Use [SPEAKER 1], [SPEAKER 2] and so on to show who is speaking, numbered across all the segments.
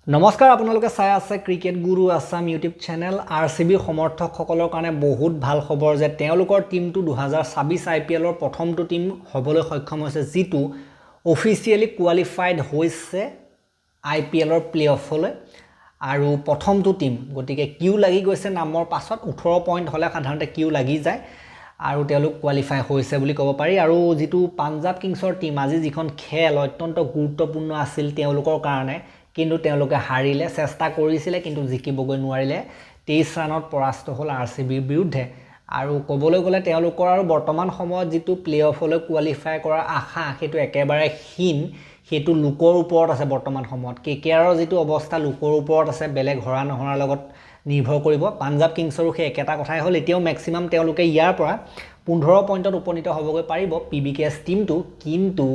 [SPEAKER 1] নমস্কাৰ আপোনালোকে চাই আছে ক্ৰিকেট গুৰু আছাম ইউটিউব চেনেল আৰচিবি সমৰ্থকসকলৰ কাৰণে বহুত ভাল খবৰ যে তেওঁলোকৰ টিমটো 2026 আইপিএলৰ প্ৰথমটো টিম হ'বলৈ সক্ষম হৈছে যিটো অফিচিয়েলি কোৱালিফাইড হৈছে আইপিএলৰ প্লেঅফলৈ আৰু প্ৰথমটো টিম গতিকে কিউ লাগি গৈছে নামৰ পাছত 18 পইণ্ট হ'লে সাধাৰণতে কিউ লাগি যায় আৰু তেওঁলোক কোৱালিফাই হৈছে বুলি ক'ব পাৰি আৰু যেটো পাঞ্জাব কিংছৰ টিম আজি যিখন খেল অত্যন্ত গুৰুত্বপূৰ্ণ আছিল তেওঁলোকৰ কাৰণে কিন্তু তেওঁলোকে হাৰিলে চেষ্টা কৰিছিলে কিন্তু জিকিবগৈ নোৱাৰিলে 23 ৰানত পৰাস্ত হ'ল আৰচিবিৰ বিৰুদ্ধে আৰু ক'বলৈ গ'লে তেওঁলোকৰ আৰু বৰ্তমান সময়ত যেটো প্লেঅফলৈ কোৱালিফাই কৰাৰ আশা হেতু একেবাৰে হীন হেতু লোকৰ ওপৰত আছে বৰ্তমান সময়ত কেকেআৰৰ যেটো অৱস্থা লোকৰ ওপৰত আছে বেলেগ হৰা নহৰাৰ লগত নিৰ্ভৰ কৰিব পাঞ্জাব কিংছৰো সেই একেটা কথাই হ'ল এতিয়াও ম্যাক্সিমাম তেওঁলোকে ইয়াৰ পৰা 15 পইণ্টত উপনীত হ'বগৈ পাৰিব পিবিকেএছ টিমটো কিন্তু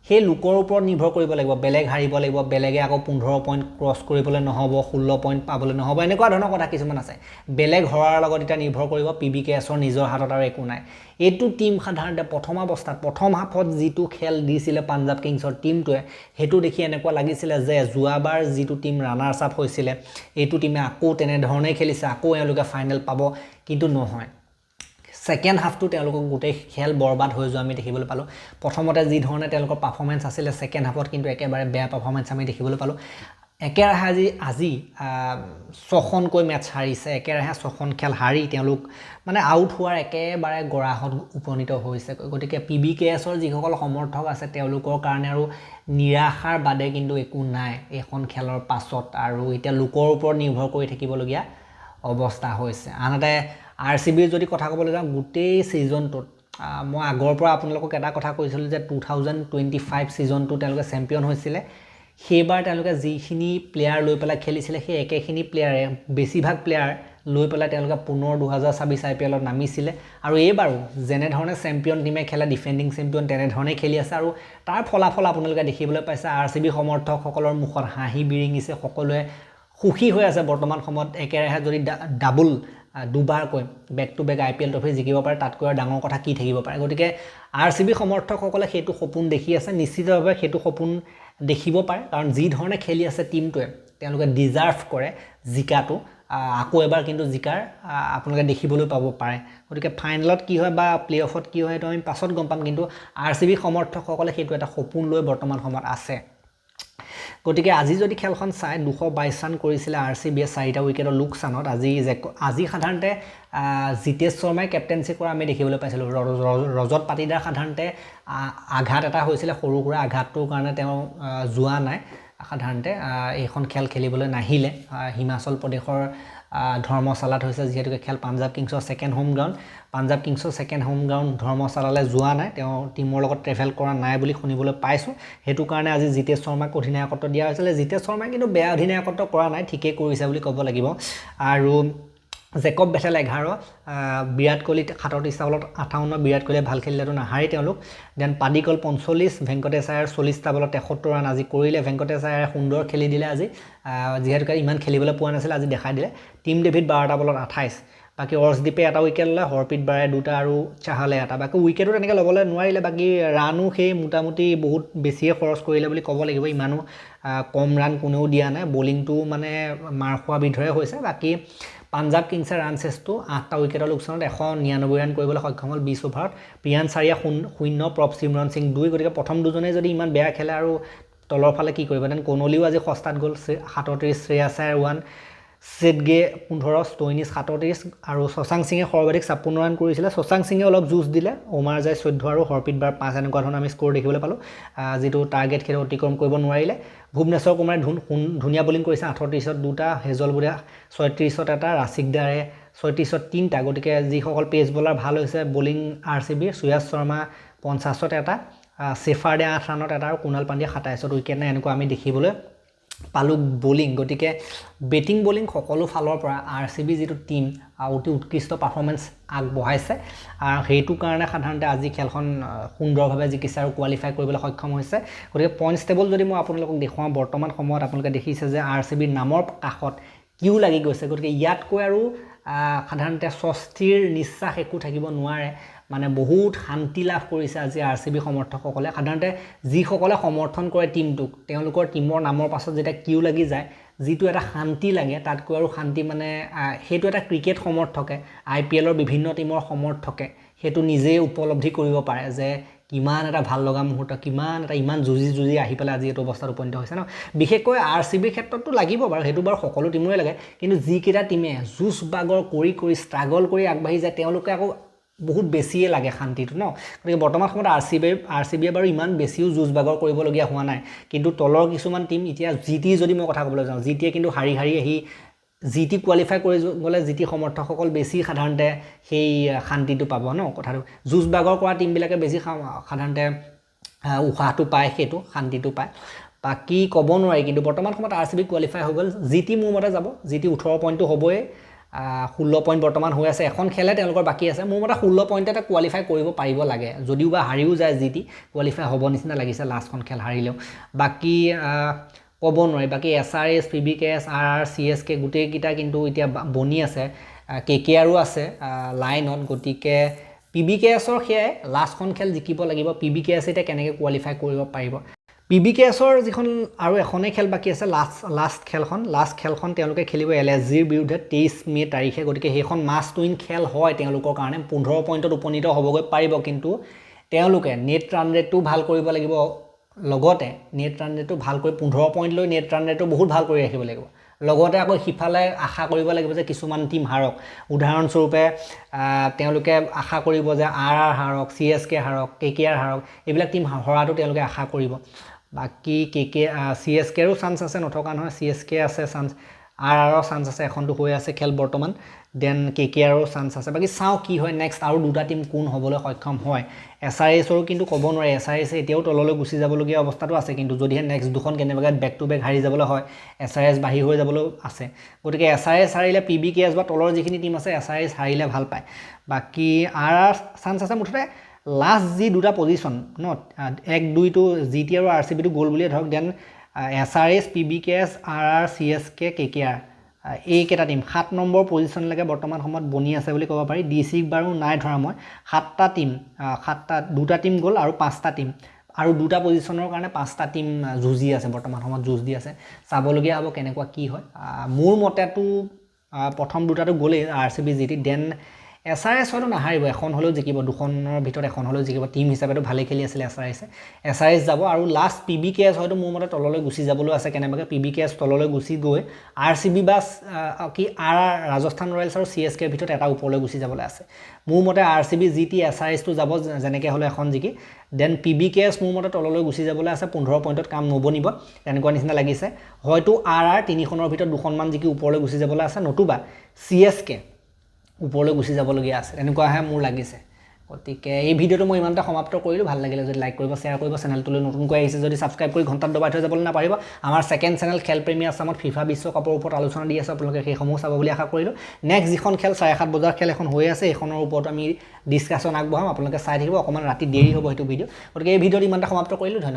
[SPEAKER 1] সেই লোকৰ ওপৰত নিৰ্ভৰ কৰিব লাগিব বেলেগ হাৰিব লাগিব বেলেগে আকৌ 15 পইণ্ট ক্ৰছ কৰিবলৈ নহব 16 পইণ্ট পাবলৈ নহব এনেকুৱা ধৰণৰ কথা কিছুমান আছে বেলেগ হৰাৰ লগত এটা নিৰ্ভৰ কৰিব পিবিকেএছৰ নিজৰ হাতত আৰু একো নাই এইটো টিম সাধাৰণতে প্ৰথম অৱস্থাত প্ৰথম হাফত যেটো খেল দিছিলে পাঞ্জাব কিংছৰ টিমটোৱে হেতু দেখি এনেকুৱা লাগিছিলে যে যোৱাবাৰ যেটো টিম ৰানাৰ্ছ আপ হৈছিলে এইটো টিমে আকৌ তেনে ধৰণে খেলিছে আকৌ এওঁলোকে ফাইনেল পাব কিন্তু নহয় সেকেন্ড হাফটো তেওঁলোকক গোটেই খেল বৰবাদ হৈ যোৱা আমি দেখিবলৈ পালো প্ৰথমতে যি ধৰণে তেওঁলোকৰ পাৰফৰম্যান্স আছিল সেকেন্ড হাফত কিন্তু একেবাৰে বেয়া পাৰফৰম্যান্স আমি দেখিবলৈ পালো একেৰাহে আজি 6খনকৈ মেচ হাৰিছে একেৰাহে 6খন খেল হাৰি তেওঁলোক মানে আউট হোৱাৰ একেবাৰে গৰাহত উপনীত হৈছে গতিকে পিবিকেএছৰ যিসকল সমৰ্থক আছে তেওঁলোকৰ কাৰণে আৰু নিৰাশাৰ বাদে কিন্তু একো নাই এখন খেলৰ পাছত আৰু এতিয়া লোকৰ ওপৰত নিৰ্ভৰ কৰি থাকিবলগীয়া অৱস্থা হৈছে আনহাতে আৰচিবিৰ যদি কথা ক'বলৈ যাওঁ গোটেই সিজনটোত মই আগৰ পৰা আপোনালোকক এটা কথা কৈছিল যে 2025 সিজনটো তেওঁলোকে চেম্পিয়ন হৈছিল সেইবাৰ তেওঁলোকে যিখিনি প্লেয়াৰ লৈ পেলাই খেলিছিলে সেই একেখিনি প্লেয়াৰে বেছিভাগ প্লেয়াৰ লৈ পেলাই তেওঁলোকে পুনৰ 2026 আইপিএলত নামিছিলে আৰু এইবাৰো যেনে ধৰণে চেম্পিয়ন টিমে খেলা ডিফেন্ডিং চেম্পিয়ন তেনে ধৰণে খেলি আছে আৰু তাৰ ফলাফল আপোনালোকে দেখিবলৈ পাইছে আৰচিবি সমৰ্থকসকলৰ মুখত হাঁহি বিৰিঙিছে সকলোৱে সুখী হৈ আছে বৰ্তমান সময়ত একেৰাহে যদি ডাবল দুবাৰকৈ back to back IPL trophy জিকিব পাৰে তাতকৈ ডাঙৰ কথা কি থাকিব পাৰে গতিকে আৰচিবি সমৰ্থকসকলে হেতু সপোন দেখি আছে নিশ্চিতভাৱে হেতু সপোন দেখিব পাৰে কাৰণ যি ধৰণে খেলি আছে টিমটোৱে তেওঁলোকে ডিজাৰ্ভ কৰে জিকাটো আকৌ এবাৰ কিন্তু জিকাৰ আপোনালোকে দেখিবলৈ পাব পাৰে গতিকে ফাইনেলত কি হয় বা প্লেঅফত কি হয় তো আমি পাছত গম পাম কিন্তু আৰচিবি সমৰ্থকসকলে হেতু এটা সপোন লৈ বৰ্তমান সময়ত আছে গতিকে আজি যদি খেলখন চাই 222 ৰান কৰিছিল আৰচিবিয়ে 4টা উইকেটৰ লোকসানত আজি সাধাৰণতে জিতেশ শৰ্মাই কেপ্টেনসি কৰা আমি দেখিবলৈ পাইছিল ৰজত পাটিদাৰ সাধাৰণতে আঘাত এটা হৈছিল সৰু সুৰা আঘাতটোৰ কাৰণে তেওঁ যোৱা নাই সাধাৰণতে এইখন খেল খেলিবলৈ নাহিলে হিমাচল প্ৰদেশৰ ধৰ্মশালাত হৈছে যেহেতু খেল পাঞ্জাব কিংছৰ সেকেন্ড হোম গ্ৰাউণ্ড পাঞ্জাব কিংছৰ সেকেন্ড হোম গ্ৰাউণ্ড ধৰ্মশালালৈ যোৱা নাই তেওঁ টিমৰ লগত ট্ৰেভেল কৰা নাই বুলি শুনিবলৈ পাইছো হেতু কাৰণে আজি জিতেশ শৰ্মাক অধিনায়কত্ব দিয়া হৈছিল জিতেশ শৰ্মাই কিন্তু বেয়া অধিনায়কত্ব কৰা নাই ঠিকই কৰিছে বুলি ক'ব লাগিব আৰু জেকব বেথেল 11 বিৰাট কোহলি 37টা বলত 58 বিৰাট কোহলিয়ে ভাল খেলিলেতো নাহাৰি তেওঁলোক দেন পাডিকল 45 ভেংকটেশ আয়াৰ 40টা বলত 73 ৰান আজি কৰিলে ভেংকটেশ আয়াৰে সুন্দৰ খেলি দিলে আজি যিহেতু ইমান খেলিবলৈ পোৱা নাছিল আজি দেখাই দিলে টিম ডেভিড 12টা বলত 28 বাকি অৰ্শদীপে এটা উইকেট ললে হৰপ্ৰীত বাৰে দুটা আৰু চাহালে এটা বাকি উইকেটও তেনেকৈ ল'বলৈ নোৱাৰিলে বাকি ৰানো সেই মোটামুটি বহুত বেছিয়ে খৰচ কৰিলে বুলি ক'ব লাগিব ইমানো কম ৰান কোনেও দিয়া নাই বোলিংটো মানে মাৰ খোৱা বিধৰে হৈছে বাকি পাঞ্জাব কিংছৰ ৰান চেছটো 8টা উইকেটৰ লোকসানত 199 ৰান কৰিবলৈ সক্ষম হ'ল 20 অভাৰত প্ৰিয়ান চাৰিয়া 0 প্ৰপ সিমৰন সিং 2 গতিকে প্ৰথম দুজনে যদি ইমান বেয়া খেলে আৰু তলৰ ফালে কি কৰিব দেন কোনলিও আজি সস্তাত গ'ল 37 শ্ৰেয়াছ আয়াৰ 1 সেটগে 15 ষ্টইনিছ 37 আৰু শশাংক সিঙে সৰ্বাধিক 56 ৰান কৰিছিলে শশাংক সিঙে অলপ জুজ দিলে ওমাৰ যায় 14 আৰু হৰপ্ৰীত বাৰ 5 এনেকুৱা ধৰণৰ আমি স্কোৰ দেখিবলৈ পালো যেটো টাৰ্গেট খেল অতিক্ৰম কৰিব নোৱাৰিলে ভুৱনেশ্বৰ কুমাৰে ধুনীয়া বোলিং কৰিছে 38ত দুটা হেজল বুঢ়া 36ত এটা ৰাছিক দাৰে 36ত 3টা গতিকে যিসকল পেস বলাৰ ভাল হৈছে বোলিং আৰচিবি সুয়াজ শৰ্মা 50ত এটা সেফাৰ্ডে 8 ৰানত এটা আৰু কুণাল পাণ্ডিয়া 27ত উইকেট নাই এনেকুৱা আমি দেখিবলৈ পালু বোলিং গতিকে বেটিং বোলিং সকলো ফালৰ পৰা আৰচিবি যেটো টিম অতি উৎকৃষ্ট পাৰফৰম্যান্স আগবঢ়াইছে আৰু হেতু কাৰণে সাধাৰণতে আজি খেলখন সুন্দৰভাৱে জিকিছে আৰু কোৱালিফাই কৰিবলৈ সক্ষম হৈছে গতিকে পইণ্টছ টেবল যদি মই আপোনালোকক দেখুৱাম বৰ্তমান সময়ত আপোনালোকে দেখিছে যে আৰচিবিৰ নামৰ কাষত কিউ লাগি গৈছে গতিকে ইয়াতকৈ আৰু সাধাৰণতে স্বস্তিৰ নিশ্বাস একো থাকিব নোৱাৰে মানে বহুত শান্তি লাভ কৰিছে আজি RCB সমৰ্থকসকলে সাধাৰণতে যিসকলে সমৰ্থন কৰে টিমটোক তেওঁলোকৰ টিমৰ নামৰ পাছত যেতিয়া কিউ লাগি যায় যিটো এটা শান্তি লাগে তাতকৈ আৰু শান্তি মানে সেইটো এটা ক্ৰিকেট সমৰ্থকে IPLৰ বিভিন্ন টিমৰ সমৰ্থকে সেইটো নিজেই উপলব্ধি কৰিব পাৰে যে কিমান এটা ভাল লগা মুহূৰ্ত কিমান এটা ইমান যুঁজি আহি পেলাই আজি এইটো অৱস্থাত উপনীত হৈছে ন বিশেষকৈ RCB ক্ষেত্ৰতো লাগিব বাৰু সেইটো বাৰু সকলো টিমৰে লাগে কিন্তু যিকেইটা টিমে যুঁজ বাগৰ কৰি ষ্ট্ৰাগল কৰি আগবাঢ়ি যায় তেওঁলোকে আকৌ বহুত বেছিয়ে লাগে শান্তিটো ন গতিকে বৰ্তমান সময়ত RCB বাৰু ইমান বেছিও যুঁজ বাগৰ কৰিবলগীয়া হোৱা নাই কিন্তু তলৰ কিছুমান টিম এতিয়া GT যদি মই কথা ক'বলৈ যাওঁ GTয়ে কিন্তু হাৰি আহি GT কোৱালিফাই কৰি গ'লে GT সমৰ্থকসকল বেছি সাধাৰণতে সেই শান্তিটো পাব ন কথাটো যুঁজ বাগৰ কৰা টিমবিলাকে বেছি সাধাৰণতে উশাহটো পায় সেইটো শান্তিটো পায় বাকি ক'ব নোৱাৰি কিন্তু বৰ্তমান সময়ত RCB কোৱালিফাই হৈ গ'ল GT মোৰ মতে যাব GT 18 পইণ্টটো হ'বই 16 পইণ্ট বৰ্তমান হৈ আছে এখন খেলে তেওঁলোকৰ বাকি আছে মোৰ মতে 16 পইণ্টতে কোৱালিফাই কৰিব পাৰিব লাগে যদিও বা হাৰিও যায় GT কোৱালিফাই হ'ব নিচিনা লাগিছে লাষ্টখন খেল হাৰিলেও বাকি ক'ব নোৱাৰি বাকি SRS PBKS RR CSK গোটেইকেইটা কিন্তু এতিয়া বনি আছে KKRও আছে লাইনত গতিকে PBKSৰ সেয়াই লাষ্টখন খেল জিকিব লাগিব PBKS এতিয়া কেনেকৈ কোৱালিফাই কৰিব পাৰিব PBKSৰ যিখন আৰু এখনেই খেল বাকি আছে লাষ্ট খেলখন তেওঁলোকে খেলিব LSGৰ বিৰুদ্ধে 23 মে তাৰিখে গতিকে সেইখন মাষ্ট উইন খেল হয় তেওঁলোকৰ কাৰণে 15 পইণ্টত উপনীত হ'বগৈ পাৰিব কিন্তু তেওঁলোকে নেট ৰান ৰেটটো ভাল কৰিব লাগিব লগতে নেট ৰান ৰেটটো ভাল কৰি 15 পইণ্ট লৈ নেট ৰান ৰেটটো বহুত ভাল কৰি ৰাখিব লাগিব লগতে আকৌ সিফালে আশা কৰিব লাগিব যে কিছুমান টিম হাৰক উদাহৰণস্বৰূপে তেওঁলোকে আশা কৰিব যে RR হাৰক CSK হাৰক KKR হাৰক এইবিলাক টিম হৰাটো তেওঁলোকে আশা কৰিব বাকি CSKৰো চান্স আছে নথকা নহয় CSK আছে চান্স RRৰ চান্স আছে এখনটো হৈ আছে খেল বৰ্তমান দেন KKRৰো চান্স আছে বাকি চাও কি হয় নেক্সট আৰু দুটা টিম কোন হ'বলৈ সক্ষম হয় SRSৰো কিন্তু ক'ব নোৱাৰি SRS এতিয়াও তললৈ গুচি যাবলগীয়া অৱস্থাটো আছে কিন্তু যদিহে নেক্সট দুখন কেনেবাকৈ বেক টু বেক হাৰি যাবলৈ হয় SRS বাহিৰ হৈ যাবলৈ আছে গতিকে SRS হাৰিলে PBKS বা তলৰ যিখিনি টিম আছে SRS হাৰিলে ভাল পায় বাকি RR চান্স আছে মুঠতে লাষ্ট যি দুটা পজিশ্যন ন 1-2 টো GT আৰু RCB টো গ'ল বুলিয়ে ধৰক then SRS PBKS RR CSK KKR এইকেইটা টিম 7 নম্বৰ পজিশ্যনলৈকে বৰ্তমান সময়ত বনি আছে বুলি ক'ব পাৰি DC বাৰু নাই ধৰা মই 7টা টিম দুটা টিম গ'ল আৰু 5টা টিম আৰু দুটা পজিশ্যনৰ কাৰণে 5টা টিম যুঁজি আছে বৰ্তমান সময়ত যুঁজ দি আছে চাবলগীয়া হ'ব কেনেকুৱা কি হয় মোৰ মতেতো প্ৰথম দুটাটো গ'লেই RCB GT দেন SRS হয়তো নাহাৰিব এখন হ'লেও জিকিব দুখনৰ ভিতৰত এখন হ'লেও জিকিব টিম হিচাপেতো ভালে খেলি আছিল SRS যাব আৰু লাষ্ট PBKS হয়তো মোৰ মতে তললৈ গুচি যাবলৈ আছে কেনেবাকৈ PBKS তললৈ গুচি গৈ RCB বা কি RR ৰাজস্থান ৰয়েলছ আৰু CSK ৰ ভিতৰত এটা ওপৰলৈ গুচি যাবলৈ আছে মোৰ মতে RCB GT SRS টো যাব যেনেকৈ হ'লে এখন জিকি দেন PBKS মোৰ মতে তললৈ গুচি যাবলৈ আছে 15 পইণ্টত কাম নবনিব তেনেকুৱা নিচিনা লাগিছে হয়তো RR তিনিখনৰ ভিতৰত দুখনমান জিকি ওপৰলৈ গুচি যাবলৈ আছে নতুবা CSK ওপৰলৈ গুচি যাবলগীয়া আছে এনেকুৱাহে মোৰ লাগিছে গতিকে এই ভিডিঅ'টো মই ইমানটা সমাপ্ত কৰিলোঁ ভাল লাগিলে যদি লাইক কৰিব শ্বেয়াৰ কৰিব চেনেলটোলৈ নতুনকৈ আহিছে যদি ছাবস্ক্ৰাইব কৰি ঘণ্টাত দবাই থৈ যাবলৈ নাপাৰিব আমাৰ ছেকেণ্ড চেনেল খেল প্ৰেমী আছামত FIFA বিশ্বকাপৰ ওপৰত আলোচনা দি আছে আপোনালোকে সেইসমূহ চাব বুলি আশা কৰিলোঁ নেক্সট যিখন খেল 7:30 বজাৰ খেল এখন হৈ আছে এইখনৰ ওপৰত আমি ডিছকাশ্যন আগবঢ়াম আপোনালোকে চাই থাকিব অকণমান ৰাতি দেৰি হ'ব এইটো ভিডিঅ' গতিকে এই ভিডিঅ'টো ইমানটা সমাপ্ত কৰিলোঁ ধন্যবাদ